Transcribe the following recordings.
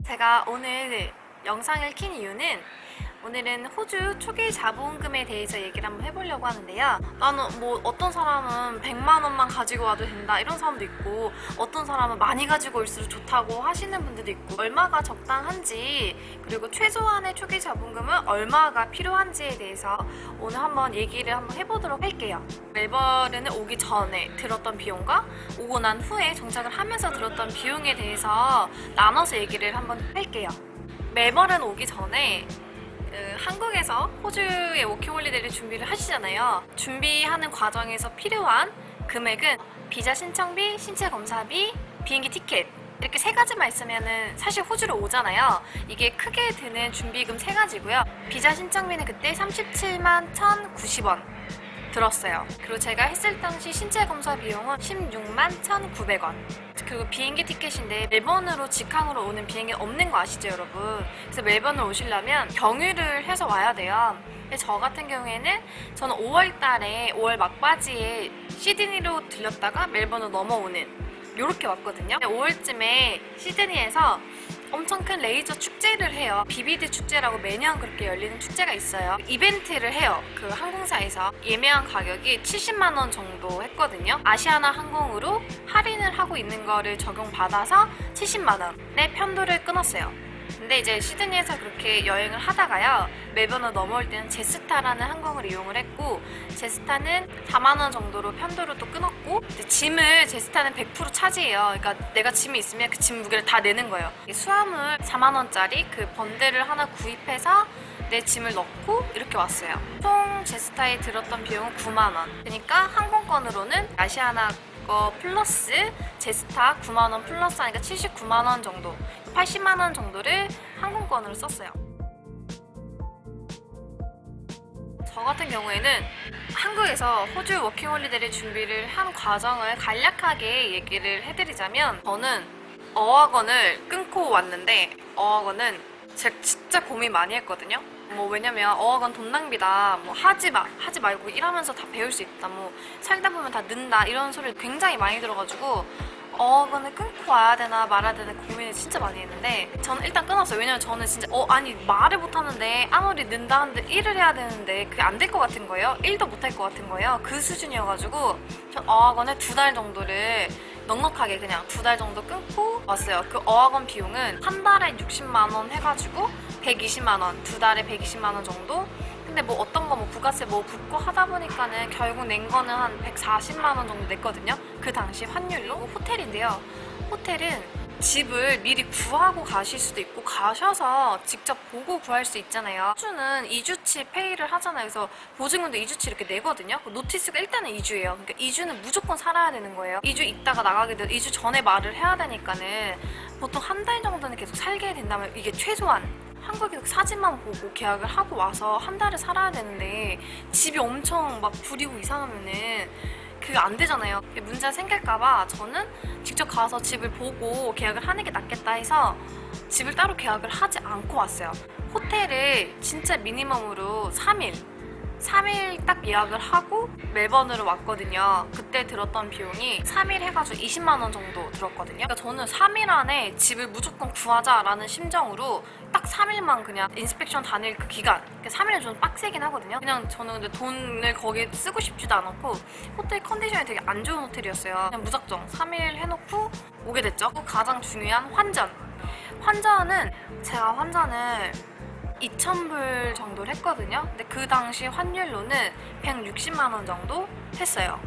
제가 오늘 영상을 킨 이유는 오늘은 호주 초기 자본금에 대해서 얘기를 한번 해보려고 하는데요. 나는 뭐 어떤 사람은 100만 원만 가지고 와도 된다 이런 사람도 있고, 어떤 사람은 많이 가지고 올수록 좋다고 하시는 분들도 있고, 얼마가 적당한지 그리고 최소한의 초기 자본금은 얼마가 필요한지에 대해서 오늘 한번 얘기를 한번 해보도록 할게요. 멜버른에 오기 전에 들었던 비용과 오고 난 후에 정착을 하면서 들었던 비용에 대해서 나눠서 얘기를 한번 할게요. 멜버른 오기 전에 한국에서 호주의 워킹홀리데이를 준비를 하시잖아요. 준비하는 과정에서 필요한 금액은 비자 신청비, 신체 검사비, 비행기 티켓 이렇게 세 가지만 있으면은 사실 호주로 오잖아요. 이게 크게 드는 준비금 세 가지고요. 비자 신청비는 그때 37만 1,090원 들었어요. 그리고 제가 했을 당시 신체 검사 비용은 16만 1,900원. 그리고 비행기 티켓인데 멜번으로 직항으로 오는 비행기 없는 거 아시죠, 여러분? 그래서 멜번을 오시려면 경유를 해서 와야 돼요. 저 같은 경우에는 저는 5월 달에 5월 막바지에 시드니로 들렸다가 멜번으로 넘어오는 요렇게 왔거든요. 5월쯤에 시드니에서 엄청 큰 레이저 축제를 해요. 비비드 축제라고 매년 그렇게 열리는 축제가 있어요. 이벤트를 해요. 그 항공사에서 예매한 가격이 70만 원 정도 했거든요. 아시아나 항공으로 할인을 하고 있는 거를 적용받아서 70만 원의 편도를 끊었어요. 근데 이제 시드니에서 그렇게 여행을 하다가요, 멜번으로 넘어올 때는 제스타라는 항공을 이용을 했고, 제스타는 4만 원 정도로 편도를 또 끊었고, 짐을 제스타는 100% 차지해요. 그러니까 내가 짐이 있으면 그 짐 무게를 다 내는 거예요. 수화물 4만 원짜리 그 번들을 하나 구입해서 내 짐을 넣고 이렇게 왔어요. 총 제스타에 들었던 비용은 9만 원. 그러니까 항공권으로는 아시아나 거 플러스 제스타 9만 원 플러스 하니까 79만 원 정도, 80만 원 정도를 항공권으로 썼어요. 저 같은 경우에는 한국에서 호주 워킹홀리데이를 준비를 한 과정을 간략하게 얘기를 해드리자면, 저는 어학원을 끊고 왔는데, 어학원은 제가 진짜 고민 많이 했거든요. 왜냐면 어학원 돈 낭비다, 하지 말고 일하면서 다 배울 수 있다, 살다 보면 다 는다 이런 소리를 굉장히 많이 들어가지고 어학원을 끊고 와야 되나 말아야 되나 고민을 진짜 많이 했는데, 저는 일단 끊었어요. 왜냐면 저는 진짜 아니 말을 못하는데 아무리 는다 하는데 일을 해야 되는데 그게 안 될 것 같은 거예요. 일도 못할 것 같은 거예요. 그 수준이어가지고 전 어학원을 2달 정도를 넉넉하게 그냥 2달 정도 끊고 왔어요. 그 어학원 비용은 한 달에 60만 원 해가지고 120만 원, 2달에 120만 원 정도. 근데 어떤 거 부가세 붙고 하다 보니까는 결국 낸 거는 한 140만 원 정도 냈거든요. 그 당시 환율로. 호텔인데요. 호텔은 집을 미리 구하고 가실 수도 있고, 가셔서 직접 보고 구할 수 있잖아요. 호주는 2주치 페이를 하잖아요. 그래서 보증금도 2주치 이렇게 내거든요. 노티스가 일단은 2주예요. 그러니까 2주는 무조건 살아야 되는 거예요. 2주 있다가 나가게 돼도 2주 전에 말을 해야 되니까는 보통 한 달 정도는 계속 살게 된다면, 이게 최소한 한국에서 사진만 보고 계약을 하고 와서 한 달을 살아야 되는데, 집이 엄청 막 구리고 이상하면은 그게 안 되잖아요. 문제가 생길까봐 저는 직접 가서 집을 보고 계약을 하는 게 낫겠다 해서 집을 따로 계약을 하지 않고 왔어요. 호텔을 진짜 미니멈으로 3일 딱 예약을 하고 멜번으로 왔거든요. 그때 들었던 비용이 3일 해가지고 20만 원 정도 들었거든요. 그러니까 저는 3일 안에 집을 무조건 구하자라는 심정으로 딱 3일만 그냥 인스펙션 다닐 그 기간, 3일은 좀 빡세긴 하거든요. 그냥 저는 근데 돈을 거기에 쓰고 싶지도 않았고, 호텔 컨디션이 되게 안 좋은 호텔이었어요. 그냥 무작정 3일 해놓고 오게 됐죠. 가장 중요한 환전은 제가 환전을 2,000불 정도를 했거든요. 근데 그 당시 환율로는 160만 원 정도 했어요.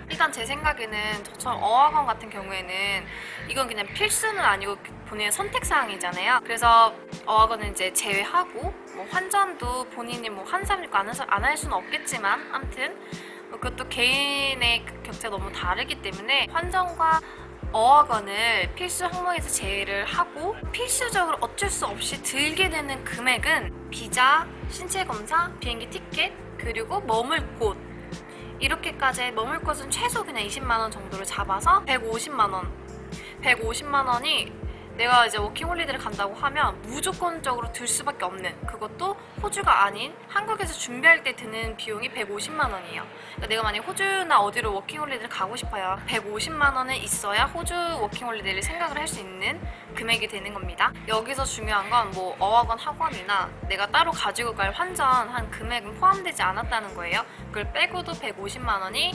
일단 제 생각에는 저처럼 어학원 같은 경우에는 이건 그냥 필수는 아니고 본인의 선택사항이잖아요. 그래서 어학원은 이제 제외하고, 환전도 본인이 한 사람 있고 안 할 수는 없겠지만, 아무튼 그것도 개인의 격차가 너무 다르기 때문에 환전과 어학원을 필수 항목에서 제외를 하고, 필수적으로 어쩔 수 없이 들게 되는 금액은 비자, 신체 검사, 비행기 티켓, 그리고 머물 곳, 이렇게까지 머물 곳은 최소 그냥 20만 원 정도를 잡아서 150만 원이 내가 이제 워킹홀리데이를 간다고 하면 무조건적으로 들 수밖에 없는, 그것도 호주가 아닌 한국에서 준비할 때 드는 비용이 150만 원이에요. 그러니까 내가 만약에 호주나 어디로 워킹홀리데이를 가고 싶어요. 150만 원은 있어야 호주 워킹홀리데이를 생각을 할 수 있는 금액이 되는 겁니다. 여기서 중요한 건 뭐 어학원 학원이나 내가 따로 가지고 갈 환전한 금액은 포함되지 않았다는 거예요. 그걸 빼고도 150만 원이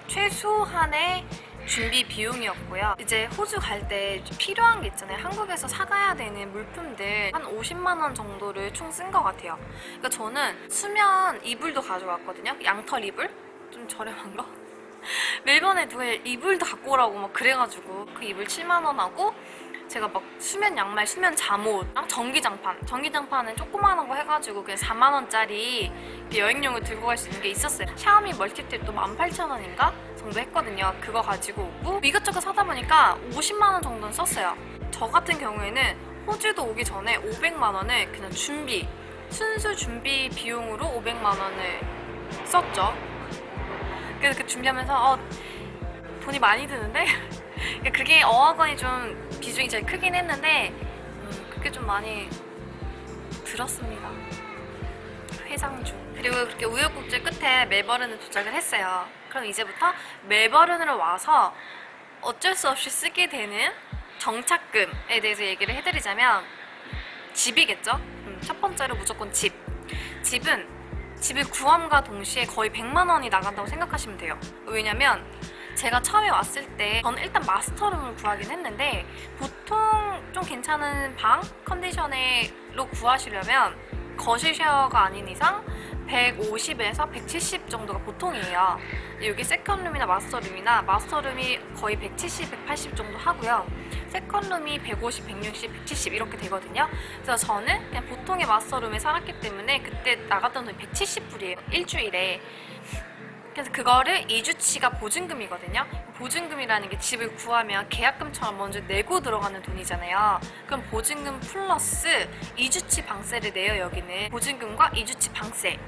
최소한의 준비 비용이었고요. 이제 호주 갈 때 필요한 게 있잖아요. 한국에서 사가야 되는 물품들 한 50만 원 정도를 총 쓴 것 같아요. 그러니까 저는 수면 이불도 가져왔거든요. 양털 이불? 좀 저렴한 거? 멜번에 누가 이불도 갖고 오라고 막 그래가지고 그 이불 7만 원 하고, 제가 막 수면 양말, 수면 잠옷랑 전기장판은 조그마한 거 해가지고 그냥 4만 원짜리 여행용을 들고 갈 수 있는 게 있었어요. 샤오미 멀티탭도 18,000원인가 정도 했거든요. 그거 가지고 오고 이것저것 사다 보니까 50만 원 정도는 썼어요. 저 같은 경우에는 호주도 오기 전에 500만 원을 그냥 순수 준비 비용으로 500만 원을 썼죠. 그래서 그 준비하면서 돈이 많이 드는데 그게 어학원이 좀 비중이 제일 크긴 했는데 그게 좀 많이 들었습니다. 회상 중. 그리고 그렇게 우여곡절 끝에 멜버른에 도착을 했어요. 그럼 이제부터 멜버른으로 와서 어쩔 수 없이 쓰게 되는 정착금에 대해서 얘기를 해드리자면 집이겠죠? 첫 번째로 무조건 집을 구함과 동시에 거의 100만 원이 나간다고 생각하시면 돼요. 왜냐면 제가 처음에 왔을 때 저는 일단 마스터룸을 구하긴 했는데, 보통 좀 괜찮은 방 컨디션으로 구하시려면 거실 쉐어가 아닌 이상 150에서 170 정도가 보통이에요. 여기 세컨룸이나 마스터룸이 거의 170, 180 정도 하고요. 세컨룸이 150, 160, 170 이렇게 되거든요. 그래서 저는 그냥 보통의 마스터룸에 살았기 때문에 그때 나갔던 돈이 170불이에요. 일주일에. 그래서 그거를 2주치가 보증금이거든요. 보증금이라는 게 집을 구하면 계약금처럼 먼저 내고 들어가는 돈이잖아요. 그럼 보증금 플러스 2주치 방세를 내요. 여기는 보증금과 2주치 방세.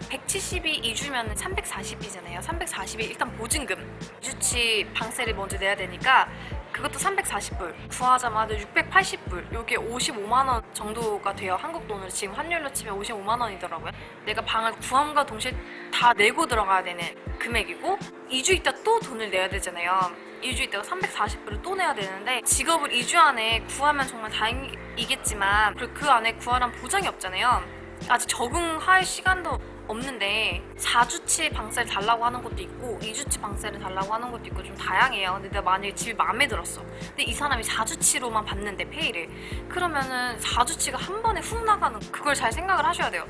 170이 2주면 340이잖아요. 340이 일단 보증금, 2주치 방세를 먼저 내야 되니까 그것도 340불, 구하자마자 680불, 요게 55만 원 정도가 돼요. 한국 돈으로 지금 환율로 치면 55만 원이더라고요. 내가 방을 구함과 동시에 다 내고 들어가야 되는 금액이고, 2주 있다 또 돈을 내야 되잖아요. 2주 있다가 340불을 또 내야 되는데, 직업을 2주 안에 구하면 정말 다행이겠지만 그리고 그 안에 구하란 보장이 없잖아요. 아직 적응할 시간도 없는데 4주치 방세를 달라고 하는 것도 있고 2주치 방세를 달라고 하는 것도 있고 좀 다양해요. 근데 내가 만약에 집이 마음에 들었어. 근데 이 사람이 4주치로만 받는데 페이를, 그러면은 4주치가 한 번에 훅 나가는, 그걸 잘 생각을 하셔야 돼요.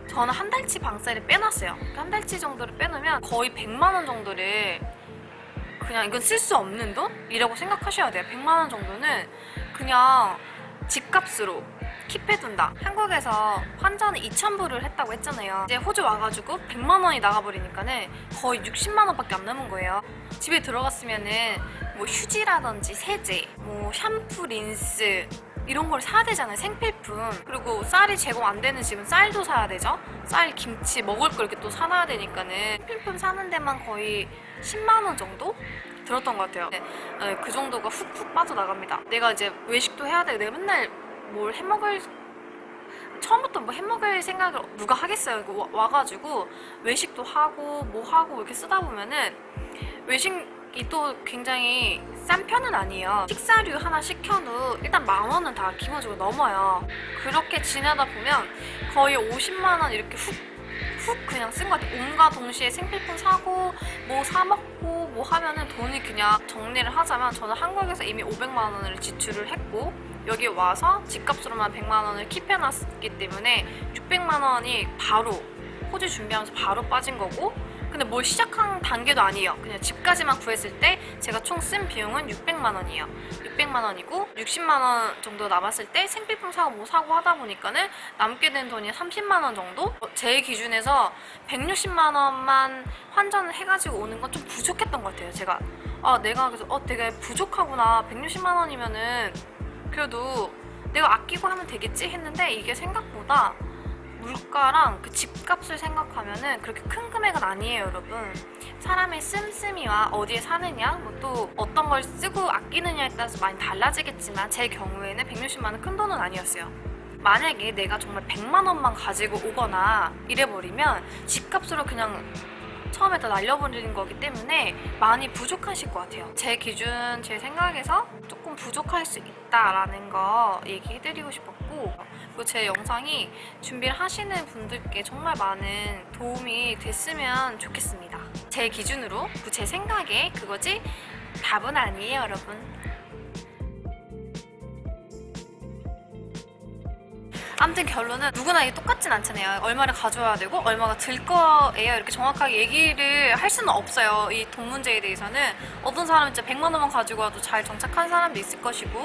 저는 한 달치 방세를 빼놨어요. 한 달치 정도를 빼놓으면 거의 100만 원 정도를 그냥 이건 쓸 수 없는 돈이라고 생각하셔야 돼요. 100만 원 정도는 그냥 집값으로 킵해둔다. 한국에서 환전을 2,000불을 했다고 했잖아요. 이제 호주 와가지고 100만 원이 나가버리니까는 거의 60만 원밖에 안 남은 거예요. 집에 들어갔으면은 뭐 휴지라든지 세제, 뭐 샴푸, 린스 이런 걸 사야 되잖아요. 생필품. 그리고 쌀이 제공 안 되는 집은 쌀도 사야 되죠. 쌀, 김치, 먹을 걸 이렇게 또 사놔야 되니까는 생필품 사는 데만 거의 10만 원 정도 들었던 것 같아요. 네, 그 정도가 훅훅 빠져나갑니다. 내가 이제 외식도 해야 돼. 내가 맨날 뭘 해먹을, 처음부터 뭐 해먹을 생각을 누가 하겠어요. 와가지고 외식도 하고 뭐 하고 이렇게 쓰다 보면은 외식이 또 굉장히 싼 편은 아니에요. 식사류 하나 시켜도 일단 10,000원은 다 기본적으로 넘어요. 그렇게 지내다 보면 거의 50만 원 이렇게 훅 그냥 쓴 것 같아요. 온과 동시에 생필품 사고 뭐 사먹고 뭐 하면은 돈이 그냥, 정리를 하자면 저는 한국에서 이미 500만 원을 지출을 했고 여기 와서 집값으로만 100만 원을 킵해놨기 때문에 600만 원이 바로 호주 준비하면서 바로 빠진 거고, 근데 뭘 시작한 단계도 아니에요. 그냥 집까지만 구했을 때 제가 총 쓴 비용은 600만 원이에요. 600만 원이고 60만 원 정도 남았을 때 생필품 사고 뭐 사고 하다 보니까는 남게 된 돈이 30만 원 정도? 제 기준에서 160만 원만 환전을 해가지고 오는 건 좀 부족했던 것 같아요. 제가 내가 그래서 되게 부족하구나. 160만 원이면은 그래도 내가 아끼고 하면 되겠지 했는데 이게 생각보다 물가랑 그 집값을 생각하면은 그렇게 큰 금액은 아니에요, 여러분. 사람의 씀씀이와 어디에 사느냐, 뭐 또 어떤 걸 쓰고 아끼느냐에 따라서 많이 달라지겠지만 제 경우에는 160만 원 큰 돈은 아니었어요. 만약에 내가 정말 100만 원만 가지고 오거나 이래버리면 집값으로 그냥 처음에 다 날려버리는 거기 때문에 많이 부족하실 것 같아요. 제 기준, 제 생각에서 조금 부족할 수 있다라는 거 얘기해드리고 싶었고, 그리고 제 영상이 준비를 하시는 분들께 정말 많은 도움이 됐으면 좋겠습니다. 제 기준으로, 제 생각에 그거지 답은 아니에요, 여러분. 아무튼 결론은 누구나 이게 똑같진 않잖아요. 얼마를 가져와야 되고 얼마가 들 거예요. 이렇게 정확하게 얘기를 할 수는 없어요. 이 돈 문제에 대해서는 어떤 사람은 진짜 100만 원만 가지고 와도 잘 정착한 사람도 있을 것이고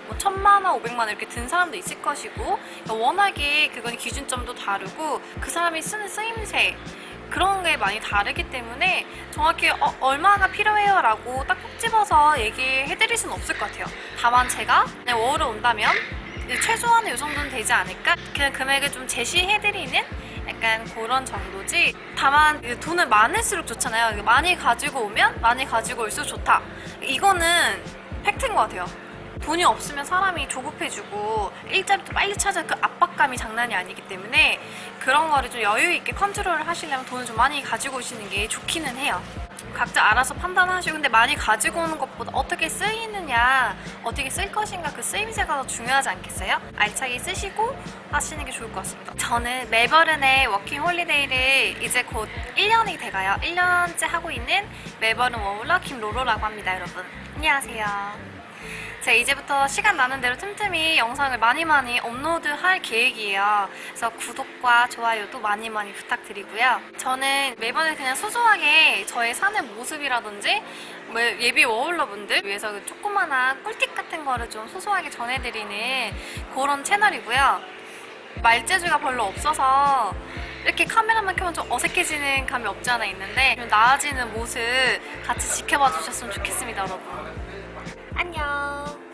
뭐 1000만 원, 500만 원 이렇게 든 사람도 있을 것이고 워낙에 그건 기준점도 다르고 그 사람이 쓰는 쓰임새 그런 게 많이 다르기 때문에 정확히 얼마가 필요해요 라고 딱 콕 집어서 얘기해드릴 수는 없을 것 같아요. 다만 제가 그냥 워홀을 온다면 최소한의 이 정도는 되지 않을까? 그냥 금액을 좀 제시해드리는 약간 그런 정도지. 다만 돈을 많을수록 좋잖아요. 많이 가지고 오면 많이 가지고 올수록 좋다. 이거는 팩트인 것 같아요. 돈이 없으면 사람이 조급해지고 일자리도 빨리 찾아 그 압박감이 장난이 아니기 때문에 그런 거를 좀 여유 있게 컨트롤을 하시려면 돈을 좀 많이 가지고 오시는 게 좋기는 해요. 각자 알아서 판단하시고, 근데 많이 가지고 오는 것보다 어떻게 쓰이느냐, 어떻게 쓸 것인가 그 쓰임새가 더 중요하지 않겠어요? 알차게 쓰시고 하시는 게 좋을 것 같습니다. 저는 멜버른의 워킹 홀리데이를 이제 곧 1년이 돼가요. 1년째 하고 있는 멜버른 워홀러 김로로라고 합니다, 여러분. 안녕하세요. 제가 이제부터 시간 나는 대로 틈틈이 영상을 많이 업로드할 계획이에요. 그래서 구독과 좋아요도 많이 부탁드리고요. 저는 매번에 그냥 소소하게 저의 사는 모습이라든지 뭐 예비 워홀러분들 위해서 그 조그마한 꿀팁 같은 거를 좀 소소하게 전해드리는 그런 채널이고요. 말재주가 별로 없어서 이렇게 카메라만 켜면 좀 어색해지는 감이 없지 않아 있는데 좀 나아지는 모습 같이 지켜봐 주셨으면 좋겠습니다, 여러분. 안녕.